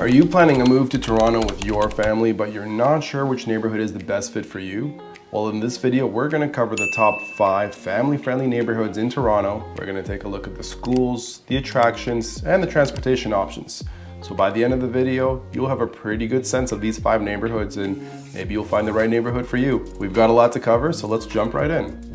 Are you planning a move to Toronto with your family, but you're not sure which neighborhood is the best fit for you? Well, in this video, we're going to cover the top 5 family-friendly neighborhoods in Toronto. We're going to take a look at the schools, the attractions, and the transportation options. So by the end of the video, you'll have a pretty good sense of these 5 neighborhoods, and maybe you'll find the right neighborhood for you. We've got a lot to cover, so let's jump right in.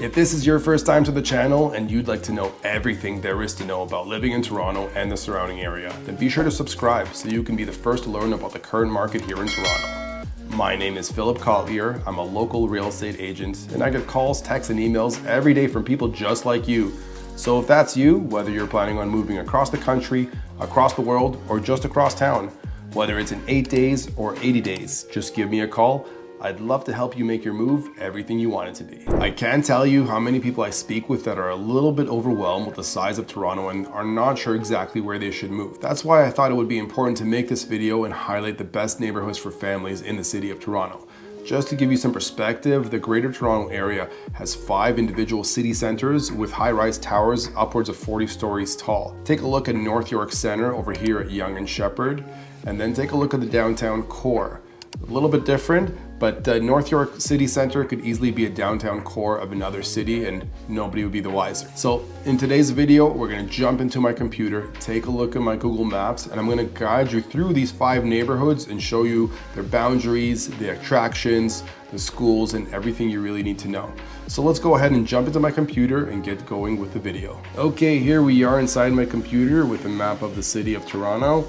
If this is your first time to the channel and you'd like to know everything there is to know about living in Toronto and the surrounding area, then be sure to subscribe so you can be the first to learn about the current market here in Toronto. My name is Philip Collier. I'm a local real estate agent, and I get calls, texts, and emails every day from people just like you. So if that's you, whether you're planning on moving across the country, across the world, or just across town, whether it's in 8 days or 80 days, just give me a call. I'd love to help you make your move everything you want it to be. I can't tell you how many people I speak with that are a little bit overwhelmed with the size of Toronto and are not sure exactly where they should move. That's why I thought it would be important to make this video and highlight the best neighborhoods for families in the city of Toronto. Just to give you some perspective, the Greater Toronto Area has 5 individual city centers with high-rise towers upwards of 40 stories tall. Take a look at North York Centre over here at Yonge and Sheppard, and then take a look at the downtown core. A little bit different, but North York City Centre could easily be a downtown core of another city and nobody would be the wiser. So in today's video, we're gonna jump into my computer, take a look at my Google Maps, and I'm gonna guide you through these 5 neighborhoods and show you their boundaries, the attractions, the schools, and everything you really need to know. So let's go ahead and jump into my computer and get going with the video. Okay, here we are inside my computer with a map of the city of Toronto.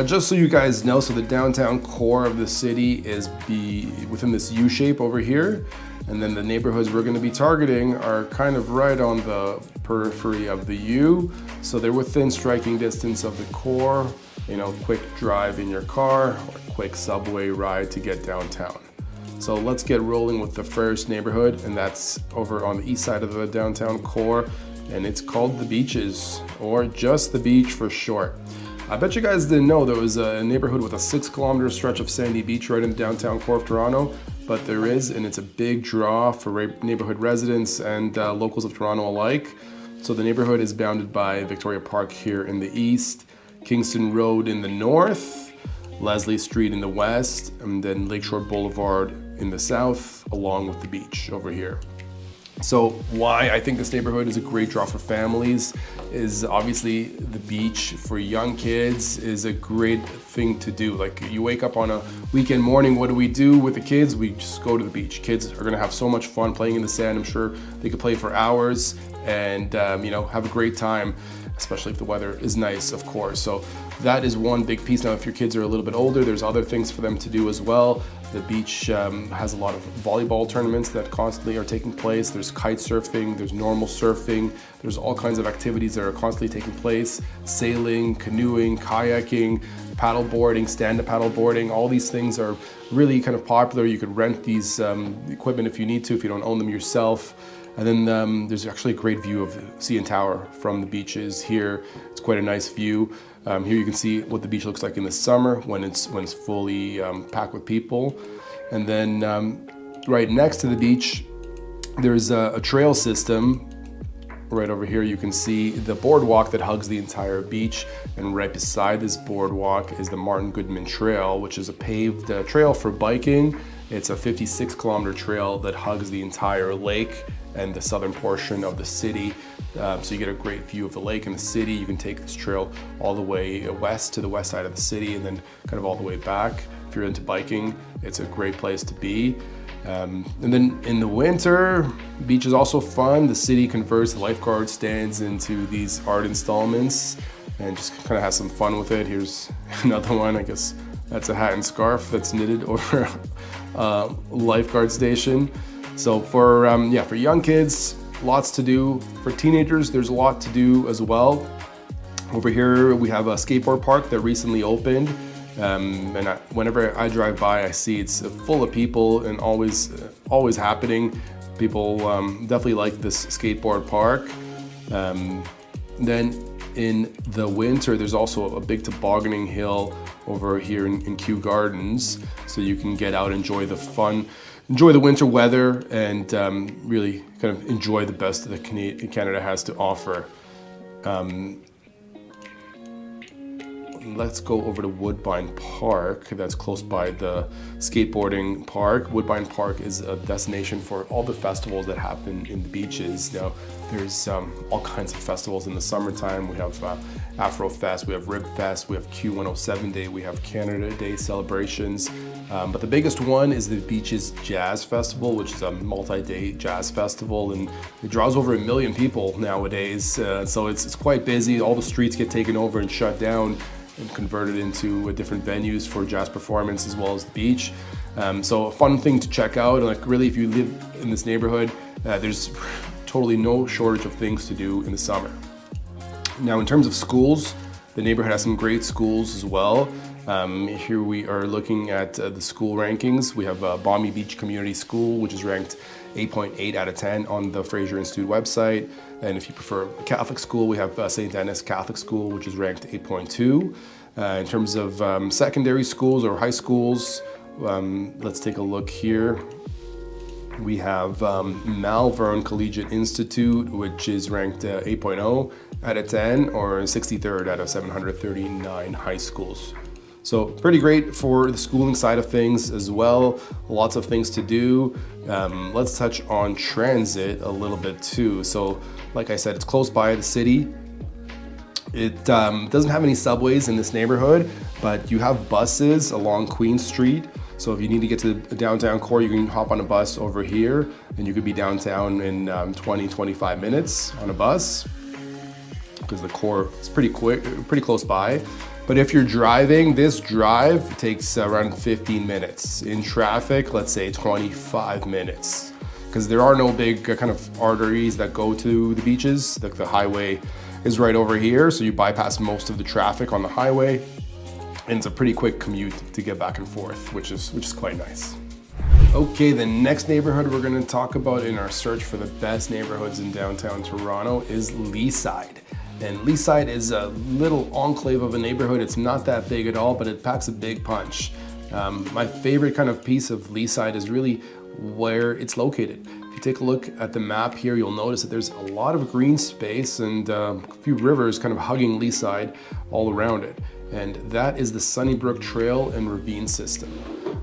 Just so you guys know, so the downtown core of the city is within this U shape over here, and then the neighborhoods we're going to be targeting are kind of right on the periphery of the U, so they're within striking distance of the core, you know, quick drive in your car or quick subway ride to get downtown. So let's get rolling with the first neighborhood, and that's over on the east side of the downtown core, and it's called The Beaches, or just The Beach for short. I bet you guys didn't know there was a neighborhood with a 6-kilometer stretch of sandy beach right in the downtown core of Toronto, but there is, and it's a big draw for neighborhood residents and locals of Toronto alike. So the neighborhood is bounded by Victoria Park here in the east, Kingston Road in the north, Leslie Street in the west, and then Lakeshore Boulevard in the south, along with the beach over here. So why I think this neighborhood is a great draw for families is obviously the beach for young kids is a great thing to do. Like, you wake up on a weekend morning, what do we do with the kids? We just go to the beach. Kids are gonna have so much fun playing in the sand. I'm sure they could play for hours and you know, have a great time, especially if the weather is nice, of course. So that is one big piece. Now, if your kids are a little bit older, there's other things for them to do as well. The beach has a lot of volleyball tournaments that constantly are taking place. There's kite surfing, there's normal surfing, there's all kinds of activities that are constantly taking place. Sailing, canoeing, kayaking, paddle boarding, stand-up paddle boarding, all these things are really kind of popular. You could rent these equipment if you need to, if you don't own them yourself. And then there's actually a great view of the CN Tower from the beaches here. It's quite a nice view. Here you can see what the beach looks like in the summer when it's fully packed with people. And then right next to the beach, there's a trail system. Right over here you can see the boardwalk that hugs the entire beach, and right beside this boardwalk is the Martin Goodman Trail, which is a paved trail for biking. It's a 56-kilometer trail that hugs the entire lake and the southern portion of the city. So you get a great view of the lake and the city. You can take this trail all the way west to the west side of the city and then kind of all the way back. If you're into biking, it's a great place to be. And then in the winter, beach is also fun. The city converts the lifeguard stands into these art installments and just kind of has some fun with it. Here's another one. I guess that's a hat and scarf that's knitted over a lifeguard station. So for young kids, lots to do. For teenagers, there's a lot to do as well. Over here, we have a skateboard park that recently opened. Whenever I drive by, I see it's full of people and always happening. People definitely like this skateboard park. Then in the winter, there's also a big tobogganing hill over here in Kew Gardens, so you can get out, enjoy the fun enjoy the winter weather and really kind of enjoy the best that Canada has to offer. Let's go over to Woodbine Park. That's close by the skateboarding park. Woodbine Park is a destination for all the festivals that happen in the beaches. Now, there's all kinds of festivals in the summertime. We have Afro Fest, we have Rib Fest, we have Q107 Day, we have Canada Day celebrations. But the biggest one is the Beaches Jazz Festival, which is a multi-day jazz festival, and it draws over 1 million people nowadays. So it's quite busy. All the streets get taken over and shut down and converted into different venues for jazz performance as well as the beach. So a fun thing to check out. Like really, if you live in this neighborhood, there's totally no shortage of things to do in the summer. Now, in terms of schools, the neighborhood has some great schools as well. Here we are looking at the school rankings. We have Balmy Beach Community School, which is ranked 8.8 out of 10 on the Fraser Institute website. And if you prefer a Catholic school, we have St. Denis Catholic School, which is ranked 8.2. In terms of secondary schools or high schools, let's take a look here. We have Malvern Collegiate Institute, which is ranked 8.0 out of 10, or 63rd out of 739 high schools. So pretty great for the schooling side of things as well. Lots of things to do. Let's touch on transit a little bit too. So like I said, it's close by the city. It doesn't have any subways in this neighborhood, but you have buses along Queen Street. So if you need to get to the downtown core, you can hop on a bus over here and you could be downtown in 20-25 minutes on a bus, because the core is pretty quick, pretty close by. But if you're driving, this drive takes around 15 minutes. In traffic, let's say 25 minutes. Because there are no big kind of arteries that go to the beaches. Like the highway is right over here, so you bypass most of the traffic on the highway. And it's a pretty quick commute to get back and forth, which is quite nice. Okay, the next neighborhood we're gonna talk about in our search for the best neighborhoods in downtown Toronto is Leaside. And Leaside is a little enclave of a neighborhood. It's not that big at all, but it packs a big punch. My favorite kind of piece of Leaside is really where it's located. If you take a look at the map here, you'll notice that there's a lot of green space and a few rivers kind of hugging Leaside all around it. And that is the Sunnybrook Trail and Ravine System,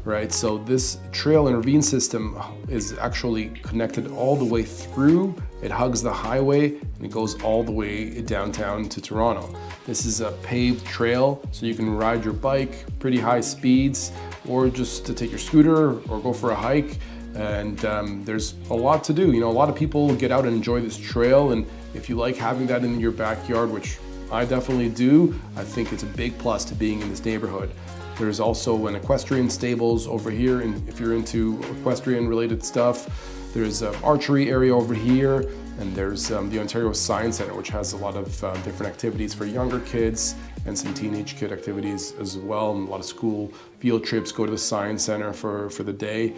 right? So this trail and ravine system is actually connected all the way through. It hugs the highway and it goes all the way downtown to Toronto. This is a paved trail, so you can ride your bike pretty high speeds, or just to take your scooter or go for a hike. And there's a lot to do. You know, a lot of people get out and enjoy this trail, and if you like having that in your backyard, which I definitely do, I think it's a big plus to being in this neighborhood. There's also an equestrian stables over here, and if you're into equestrian related stuff, there's an archery area over here, and there's the Ontario Science Centre, which has a lot of different activities for younger kids and some teenage kid activities as well, and a lot of school field trips go to the Science Centre for the day.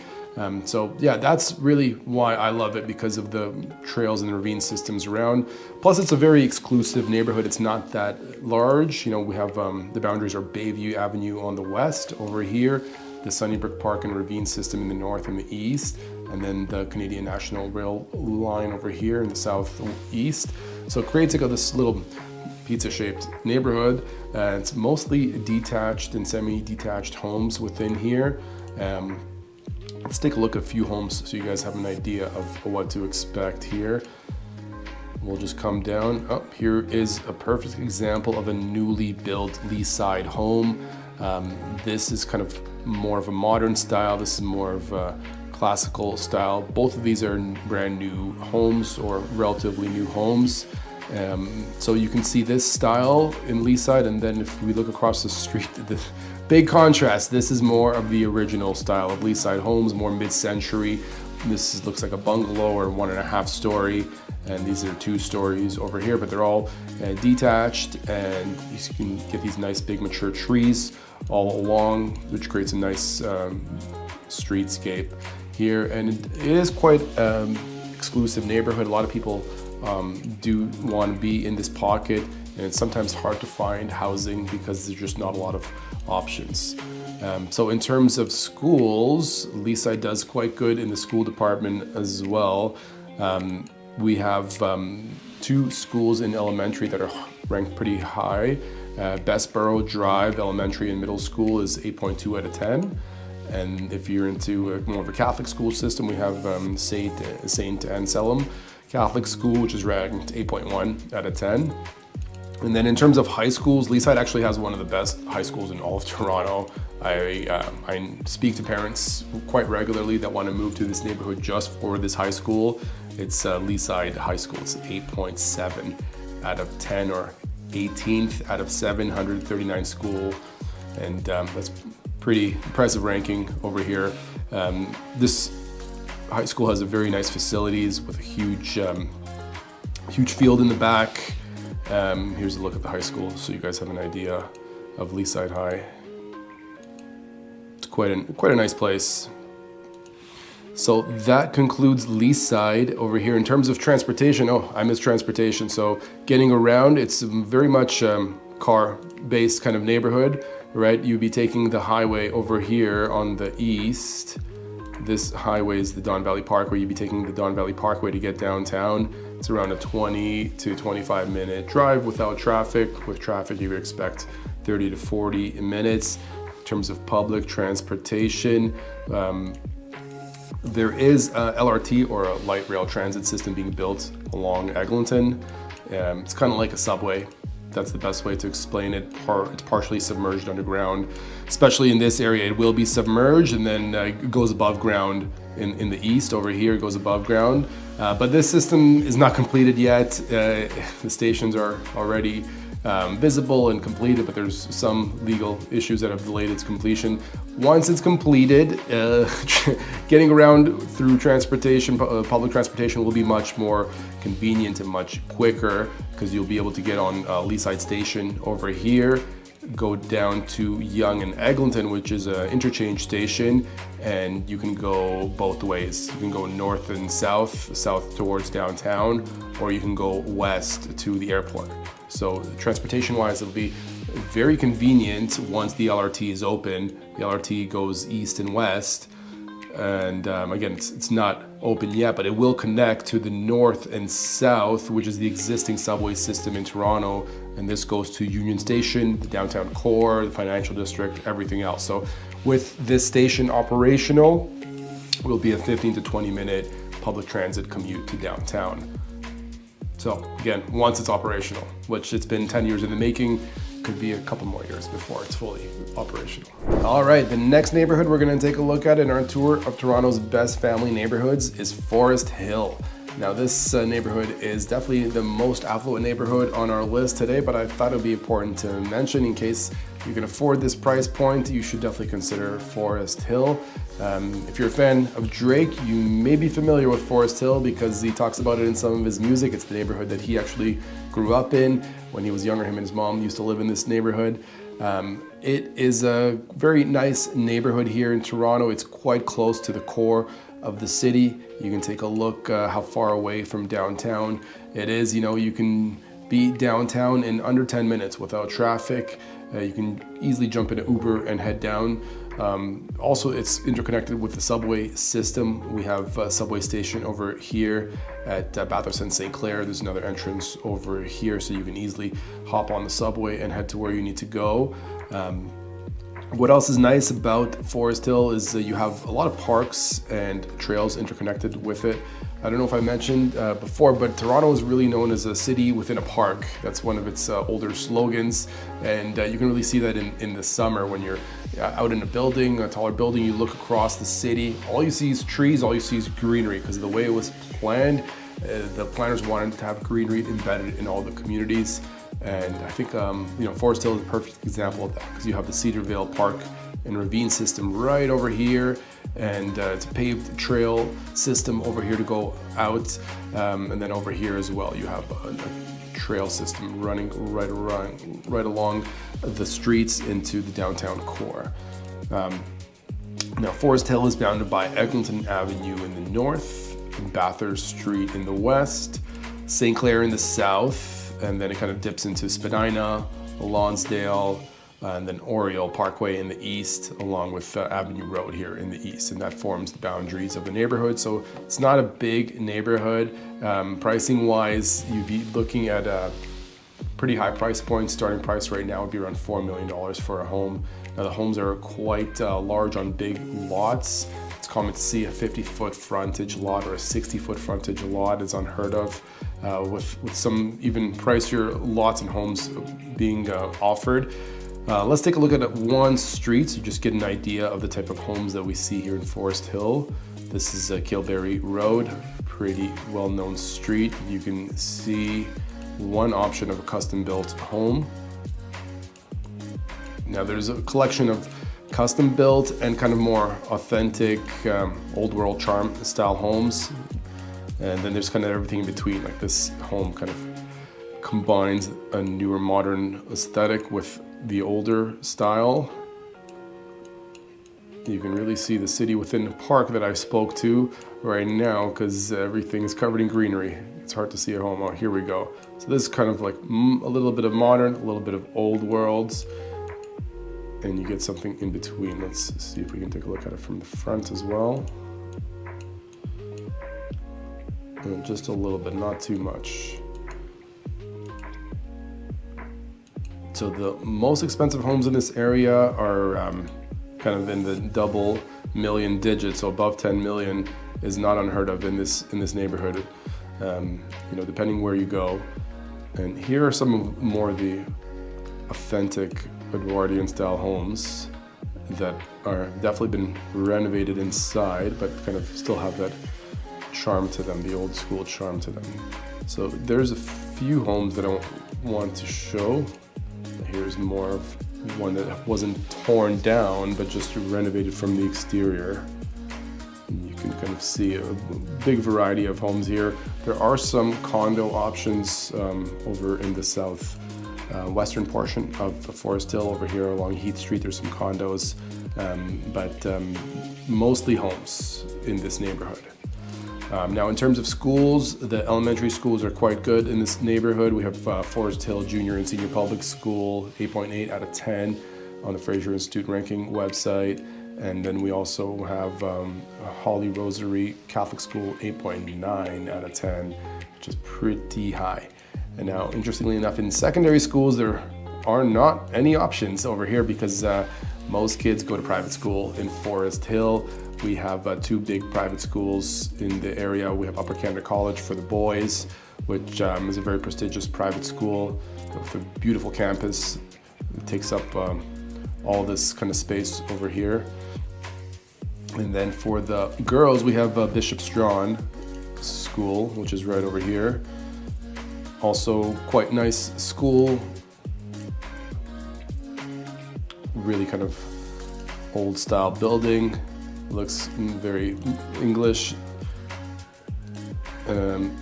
So yeah, that's really why I love it, because of the trails and the ravine systems around. Plus it's a very exclusive neighborhood. It's not that large. You know, we have the boundaries are Bayview Avenue on the west over here, the Sunnybrook Park and Ravine system in the north and the east, and then the Canadian National Rail line over here in the southeast. So it creates like this little pizza-shaped neighborhood. It's mostly detached and semi-detached homes within here. Let's take a look at a few homes so you guys have an idea of what to expect here. We'll just come down. Oh, here is a perfect example of a newly built Leaside home. This is kind of more of a modern style. This is more of a classical style. Both of these are brand new homes or relatively new homes. So you can see this style in Leaside, and then if we look across the street, the big contrast. This is more of the original style of Leaside homes, more mid-century. This looks like a bungalow or 1.5 story, and these are 2 stories over here, but they're all detached, and you can get these nice big mature trees all along, which creates a nice streetscape here. And it is quite exclusive neighborhood. A lot of people do want to be in this pocket, and it's sometimes hard to find housing because there's just not a lot of options. So in terms of schools, Leaside does quite good in the school department as well. We have 2 schools in elementary that are ranked pretty high. Bessborough Drive Elementary and Middle School is 8.2 out of 10. And if you're into more of a Catholic school system, we have Saint Anselm Catholic School, which is ranked 8.1 out of 10. And then in terms of high schools, Leaside actually has one of the best high schools in all of Toronto. I speak to parents quite regularly that want to move to this neighborhood just for this high school. It's Leaside High School. It's 8.7 out of 10, or 18th out of 739 school. And that's pretty impressive ranking over here. This high school has a very nice facilities with a huge field in the back. Here's a look at the high school so you guys have an idea of Leaside High. It's quite a nice place. So that concludes Leaside over here. In terms of transportation, I miss transportation. So getting around, it's very much car-based kind of neighborhood, right? You'd be taking the highway over here on the east. This highway is the Don Valley Parkway. You'd be taking the Don Valley Parkway to get downtown. It's around a 20 to 25 minute drive without traffic. With traffic, you would expect 30 to 40 minutes. In terms of public transportation, there is a LRT, or a light rail transit system, being built along Eglinton. It's kind of like a subway. That's the best way to explain it. It's partially submerged underground. Especially in this area, it will be submerged, and then it goes above ground in the east. Over here, it goes above ground. But this system is not completed yet. The stations are already visible and completed, but there's some legal issues that have delayed its completion. Once it's completed, getting around through transportation, public transportation, will be much more convenient and much quicker, because you'll be able to get on Leaside Station over here, go down to Yonge and Eglinton, which is an interchange station, and you can go both ways. You can go north and south towards downtown, or you can go west to the airport. So transportation-wise, it'll be very convenient once the LRT is open. The LRT goes east and west, and again, it's not open yet, but it will connect to the north and south, which is the existing subway system in Toronto, and this goes to Union Station, the downtown core, the financial district, everything else. So with this station operational, will be a 15 to 20 minute public transit commute to downtown. So again, once it's operational, which it's been 10 years in the making, could be a couple more years before it's fully operational. All right, the next neighborhood we're gonna take a look at in our tour of Toronto's best family neighborhoods is Forest Hill. Now this neighborhood is definitely the most affluent neighborhood on our list today, but I thought it would be important to mention in case you can afford this price point, you should definitely consider Forest Hill. If you're a fan of Drake, you may be familiar with Forest Hill because he talks about it in some of his music. It's the neighborhood that he actually grew up in. When he was younger, him and his mom used to live in this neighborhood. It is a very nice neighborhood here in Toronto. It's quite close to the core of the city. You can take a look how far away from downtown it is. You know, you can be downtown in under 10 minutes without traffic. You can easily jump in an Uber and head down. Also, it's interconnected with the subway system. We have a subway station over here at Bathurst and St. Clair. There's another entrance over here, so you can easily hop on the subway and head to where you need to go. What else is nice about Forest Hill is you have a lot of parks and trails interconnected with it. I don't know if I mentioned before, but Toronto is really known as a city within a park. That's one of its older slogans, and you can really see that in the summer when you're out in a building, a taller building, you look across the city, all you see is trees, all you see is greenery, because of the way it was planned, the planners wanted to have greenery embedded in all the communities. And I think Forest Hill is a perfect example of that, because you have the Cedarvale Park and ravine system right over here, and it's a paved trail system over here to go out, and then over here as well you have a trail system running right along the streets into the downtown core. Now Forest Hill is bounded by Eglinton Avenue in the north, Bathurst Street in the west, St. Clair in the south, and then it kind of dips into Spadina, Lonsdale, and then Oriole Parkway in the east, along with Avenue Road here in the east, and that forms the boundaries of the neighborhood. So it's not a big neighborhood. Pricing wise, you'd be looking at a pretty high price point. Starting price right now would be around $4 million for a home. Now the homes are quite large on big lots. It's common to see a 50-foot frontage lot or a 60-foot frontage lot is unheard of, with some even pricier lots and homes being offered. Let's take a look at one street so you just get an idea of the type of homes that we see here in Forest Hill. This is Kilberry Road, pretty well-known street. You can see one option of a custom-built home. Now there's a collection of custom-built and kind of more authentic old world charm style homes, and then there's kind of everything in between. Like this home kind of combines a newer modern aesthetic with the older style. You can really see the city within the park that I spoke to right now because everything is covered in greenery. It's hard to see a home. Oh, here we go. So this is kind of like a little bit of modern, a little bit of old worlds, and you get something in between. Let's see if we can take a look at it from the front as well. And just a little bit, not too much. So the most expensive homes in this area are kind of in the double million digits, so above 10 million is not unheard of in this neighborhood. You know, depending where you go. And here are some of more of the authentic Edwardian style homes that are definitely been renovated inside, but kind of still have that charm to them, the old school charm to them. So there's a few homes that I want to show. Here's more of one that wasn't torn down, but just renovated from the exterior. And you can kind of see a big variety of homes here. There are some condo options over in the south western portion of Forest Hill. Over here along Heath Street, there's some condos, but mostly homes in this neighborhood. Now in terms of schools, the elementary schools are quite good in this neighborhood. We have Forest Hill Junior and Senior Public School, 8.8 out of 10 on the Fraser Institute ranking website. And then we also have Holly Rosary Catholic School, 8.9 out of 10, which is pretty high. And now, interestingly enough, in secondary schools, there are not any options over here because most kids go to private school in Forest Hill. We have two big private schools in the area. We have Upper Canada College for the boys, which is a very prestigious private school with a beautiful campus. It takes up all this kind of space over here. And then for the girls, we have Bishop Strawn School, which is right over here. Also quite nice school. Really kind of old style building. Looks very English. And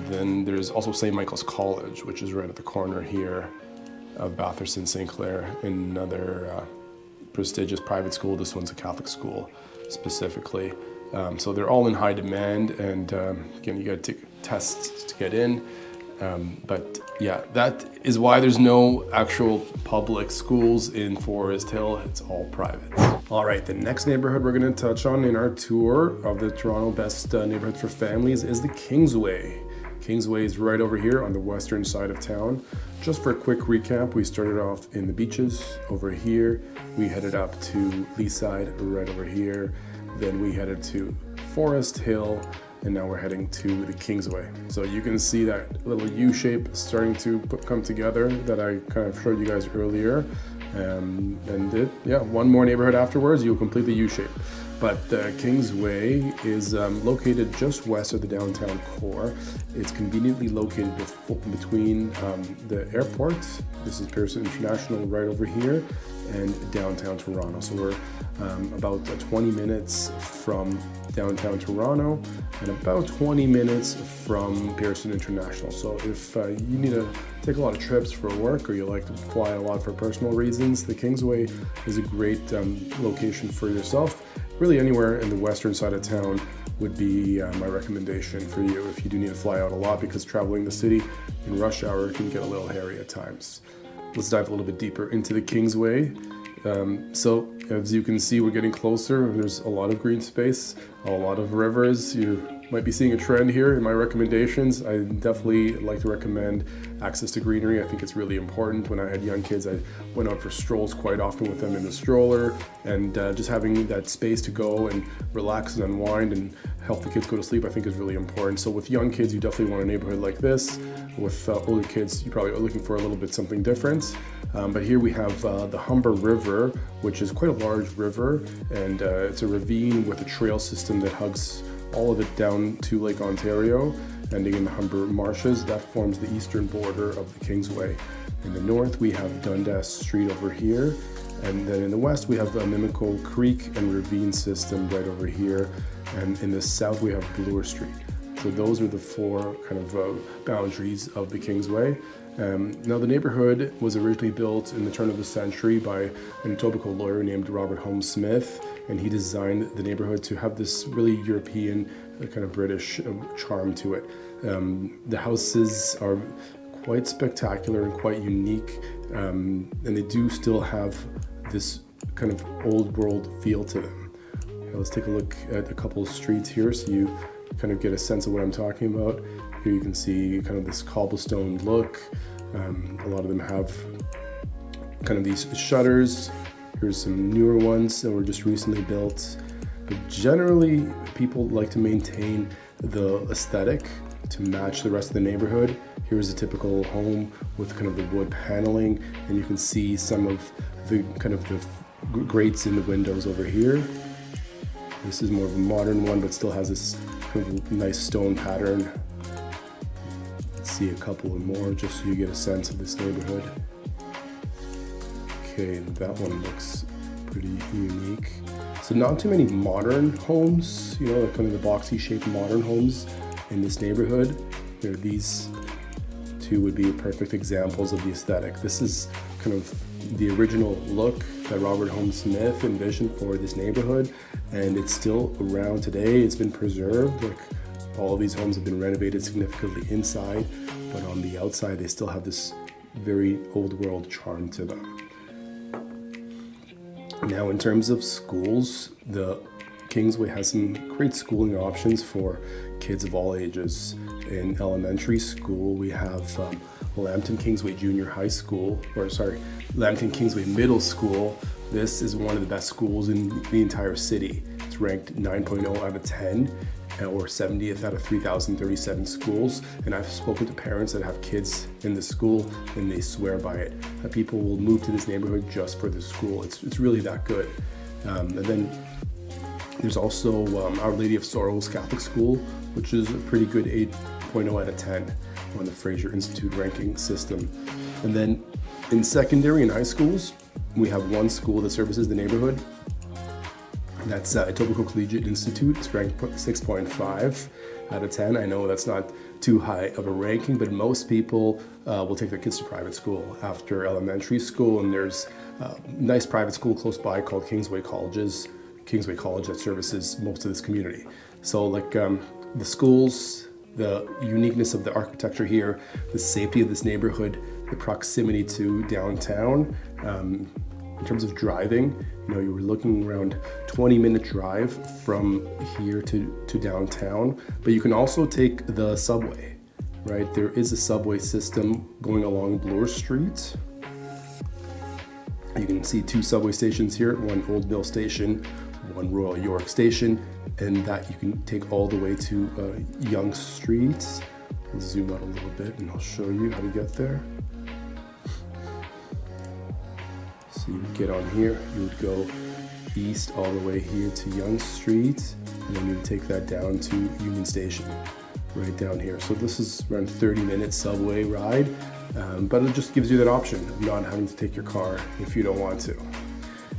then there's also St. Michael's College, which is right at the corner here of Bathurst and St. Clair, another prestigious private school. This one's a Catholic school specifically. So they're all in high demand, and again, you got to take tests to get in. But yeah, that is why there's no actual public schools in Forest Hill. It's all private. All right, the next neighborhood we're going to touch on in our tour of the Toronto Best Neighborhoods for Families is the Kingsway. Kingsway is right over here on the western side of town. Just for a quick recap, we started off in the beaches over here. We headed up to Leaside right over here. Then we headed to Forest Hill, and now we're heading to the Kingsway. So you can see that little U shape starting to come together that I kind of showed you guys earlier. One more neighborhood afterwards, you'll complete the U shape. But the Kingsway is located just west of the downtown core. It's conveniently located between the airport, this is Pearson International right over here, and downtown Toronto. So we're about 20 minutes from downtown Toronto and about 20 minutes from Pearson International. So if you need to take a lot of trips for work or you like to fly a lot for personal reasons, the Kingsway is a great location for yourself. Really anywhere in the western side of town would be my recommendation for you if you do need to fly out a lot, because traveling the city in rush hour can get a little hairy at times. let's dive a little bit deeper into the Kingsway. So as you can see, we're getting closer. There's a lot of green space, a lot of rivers. You might be seeing a trend here in my recommendations. I definitely like to recommend access to greenery. I think it's really important. When I had young kids, I went out for strolls quite often with them in the stroller, and just having that space to go and relax and unwind and help the kids go to sleep, I think is really important. So with young kids, you definitely want a neighborhood like this. With older kids, you probably are looking for a little bit something different. But here we have the Humber River, which is quite a large river, and it's a ravine with a trail system that hugs all of it down to Lake Ontario, ending in the Humber Marshes. That forms the eastern border of the Kingsway. In the north, we have Dundas Street over here, and then in the west, we have the Mimico Creek and ravine system right over here, and in the south, we have Bloor Street. So those are the four kind of boundaries of the Kingsway. Now the neighborhood was originally built in the turn of the century by an Etobicoke lawyer named Robert Holmes Smith, and he designed the neighborhood to have this really European, kind of British charm to it. The houses are quite spectacular and quite unique, and they do still have this kind of old world feel to them. Now let's take a look at a couple of streets here so you kind of get a sense of what I'm talking about. Here you can see kind of this cobblestone look. A lot of them have kind of these shutters. Here's some newer ones that were just recently built. But generally, people like to maintain the aesthetic to match the rest of the neighborhood. Here's a typical home with kind of the wood paneling, and you can see some of the kind of the grates in the windows over here. This is more of a modern one, but still has this kind of nice stone pattern. Let's see a couple more just so you get a sense of this neighborhood. Okay, that one looks pretty unique. So not too many modern homes, you know, like kind of the boxy shaped modern homes in this neighborhood. There, these two would be perfect examples of the aesthetic. This is kind of the original look that Robert Holmes Smith envisioned for this neighborhood, and it's still around today. It's been preserved. Like, all of these homes have been renovated significantly inside, but on the outside they still have this very old world charm to them. Now, in terms of schools, the Kingsway has some great schooling options for kids of all ages. In elementary school, we have Lambton Kingsway Junior High School, Lambton Kingsway Middle School. This is one of the best schools in the entire city. It's ranked 9.0 out of 10, or 70th out of 3,037 schools. And I've spoken to parents that have kids in the school, and they swear by it. People will move to this neighborhood just for the school. It's really that good. And then there's also Our Lady of Sorrows Catholic School, which is a pretty good 8.0 out of 10 on the Fraser Institute ranking system. And then in secondary and high schools, we have one school that services the neighborhood. That's Etobicoke Collegiate Institute. It's ranked 6.5 out of 10. I know that's not too high of a ranking, but most people will take their kids to private school after elementary school, and there's a nice private school close by called Kingsway College that services most of this community. So like the schools, the uniqueness of the architecture here, the safety of this neighborhood, the proximity to downtown. In terms of driving, you know, you were looking around 20-minute drive from here to downtown, but you can also take the subway, right? There is a subway system going along Bloor Street. You can see two subway stations here, one Old Mill Station, one Royal York Station, and that you can take all the way to Yonge Street. I'll zoom out a little bit and I'll show you how to get there. So you would get on here, you would go east all the way here to Yonge Street, and then you would take that down to Union Station, right down here. So this is around 30-minute subway ride, but it just gives you that option of not having to take your car if you don't want to.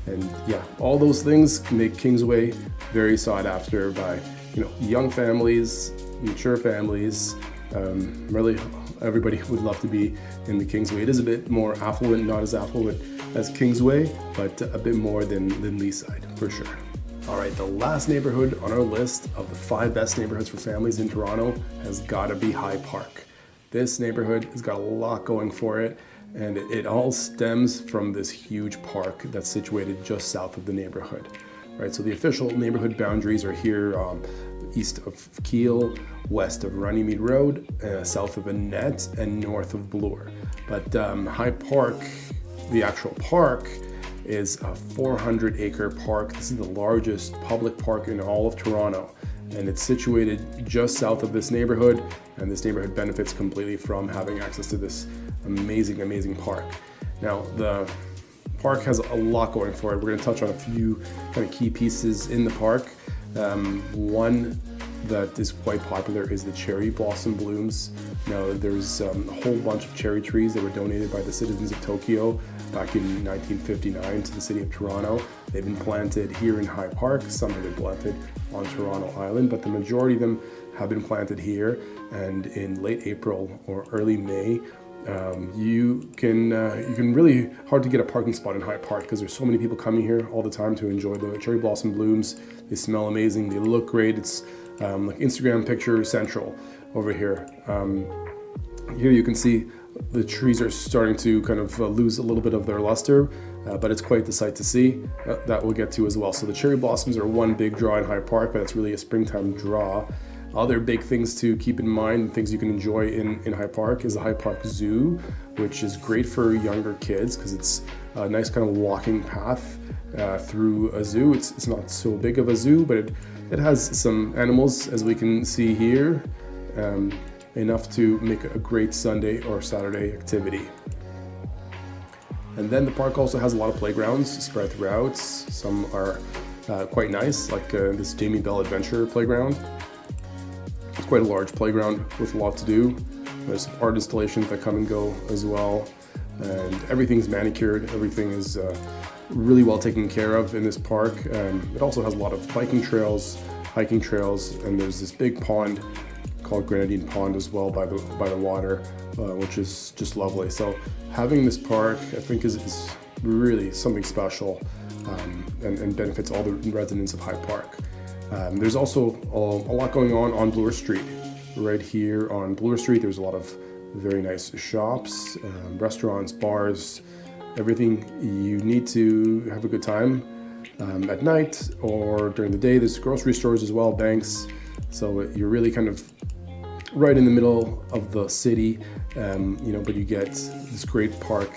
And yeah, all those things make Kingsway very sought after by, you know, young families, mature families. Really, everybody would love to be in the Kingsway. It is a bit more affluent, not as affluent as Kingsway, but a bit more than Leaside, for sure. All right, the last neighborhood on our list of the 5 best neighborhoods for families in Toronto has got to be High Park. This neighborhood has got a lot going for it. And it all stems from this huge park that's situated just south of the neighborhood, right? So the official neighborhood boundaries are here east of Kiel, west of Runnymede Road, south of Annette, and north of Bloor. But High Park, the actual park, is a 400-acre park. This is the largest public park in all of Toronto. And it's situated just south of this neighborhood, and this neighborhood benefits completely from having access to this amazing park. Now, the park has a lot going for it. We're going to touch on a few kind of key pieces in the park. One that is quite popular is the cherry blossom blooms. Now, there's a whole bunch of cherry trees that were donated by the citizens of Tokyo back in 1959 to the city of Toronto. They've been planted here in High Park. Some have been planted on Toronto Island, but the majority of them have been planted here. And in late April or early May, you can really hard to get a parking spot in High Park because there's so many people coming here all the time to enjoy the cherry blossom blooms. They smell amazing. They look great. It's like Instagram picture central over here. Here you can see the trees are starting to kind of lose a little bit of their luster, but it's quite the sight to see. That we'll get to as well. So the cherry blossoms are one big draw in High Park, but it's really a springtime draw. Other big things to keep in mind, things you can enjoy in High Park, is the High Park Zoo, which is great for younger kids because it's a nice kind of walking path through a zoo. It's not so big of a zoo, but it has some animals, as we can see here, enough to make a great Sunday or Saturday activity. And then the park also has a lot of playgrounds spread throughout. Some are quite nice, like this Jamie Bell Adventure Playground. It's quite a large playground with a lot to do. There's some art installations that come and go as well. And everything's manicured. Everything is really well taken care of in this park. It also has a lot of biking trails, hiking trails, and there's this big pond called Grenadine Pond as well by the water, which is just lovely. So having this park, I think, is really something special and benefits all the residents of High Park. There's also a lot going on Bloor Street. Right here on Bloor Street, there's a lot of very nice shops, restaurants, bars, everything you need to have a good time at night or during the day. There's grocery stores as well, banks. So you're really kind of right in the middle of the city, but you get this great park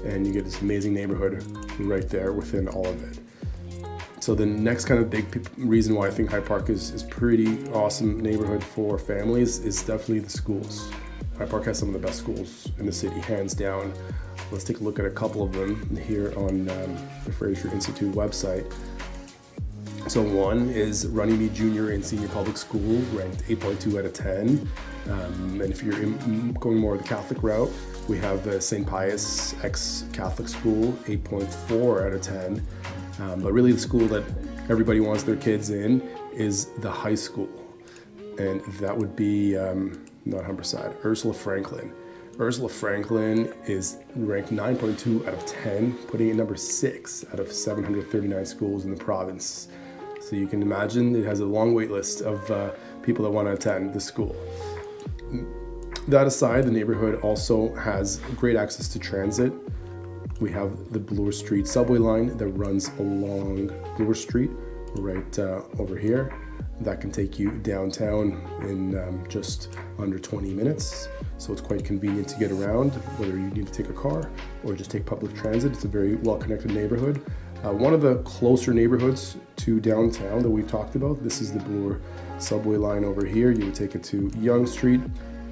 and you get this amazing neighborhood right there within all of it. So the next kind of big reason why I think High Park is pretty awesome neighborhood for families is definitely the schools. High Park has some of the best schools in the city, hands down. Let's take a look at a couple of them here on the Fraser Institute website. So one is Runnymede Junior and Senior Public School, ranked 8.2 out of 10. And if you're going more the Catholic route, we have St. Pius ex-Catholic School, 8.4 out of 10. But really the school that everybody wants their kids in is the high school. And that would be, not Humberside, Ursula Franklin. Ursula Franklin is ranked 9.2 out of 10, putting it number 6 out of 739 schools in the province. So you can imagine it has a long wait list of people that want to attend the school. That aside, the neighborhood also has great access to transit. We have the Bloor Street subway line that runs along Bloor Street right over here. That can take you downtown in just under 20 minutes. So it's quite convenient to get around, whether you need to take a car or just take public transit. It's a very well-connected neighborhood. One of the closer neighborhoods to downtown that we've talked about, this is the Bloor subway line over here. You would take it to Yonge Street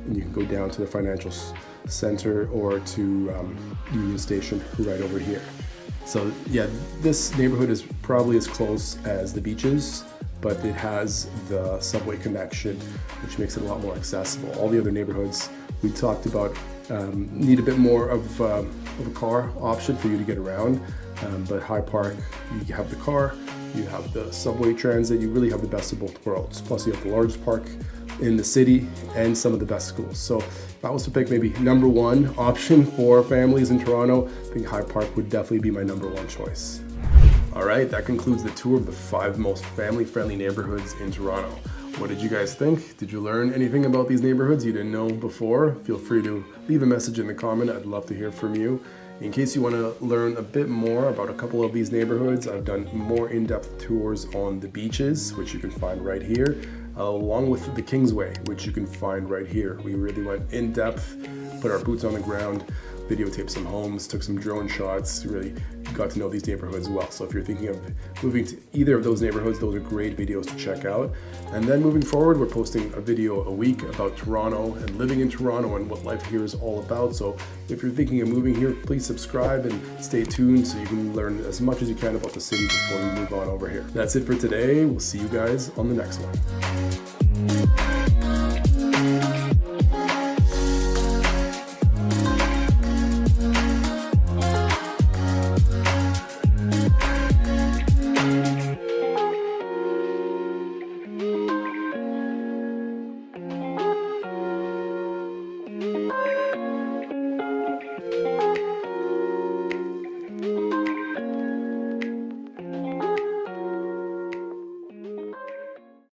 and you can go down to the financial center or to Union Station right over here. So yeah, this neighborhood is probably as close as the beaches, but it has the subway connection, which makes it a lot more accessible. All the other neighborhoods we talked about need a bit more of a car option for you to get around, but High Park, you have the car, you have the subway transit, you really have the best of both worlds. Plus you have the largest park in the city and some of the best schools. So if I was to pick maybe number one option for families in Toronto, I think High Park would definitely be my number one choice. All right, that concludes the tour of the 5 most family-friendly neighborhoods in Toronto. What did you guys think? Did you learn anything about these neighborhoods you didn't know before? Feel free to leave a message in the comment. I'd love to hear from you. In case you want to learn a bit more about a couple of these neighborhoods, I've done more in-depth tours on the beaches, which you can find right here, along with the Kingsway, which you can find right here. We really went in-depth, put our boots on the ground, videotaped some homes, took some drone shots, really got to know these neighborhoods well. So if you're thinking of moving to either of those neighborhoods, those are great videos to check out. And then moving forward, we're posting a video a week about Toronto and living in Toronto and what life here is all about. So if you're thinking of moving here, please subscribe and stay tuned so you can learn as much as you can about the city before you move on over here. That's it for today. We'll see you guys on the next one.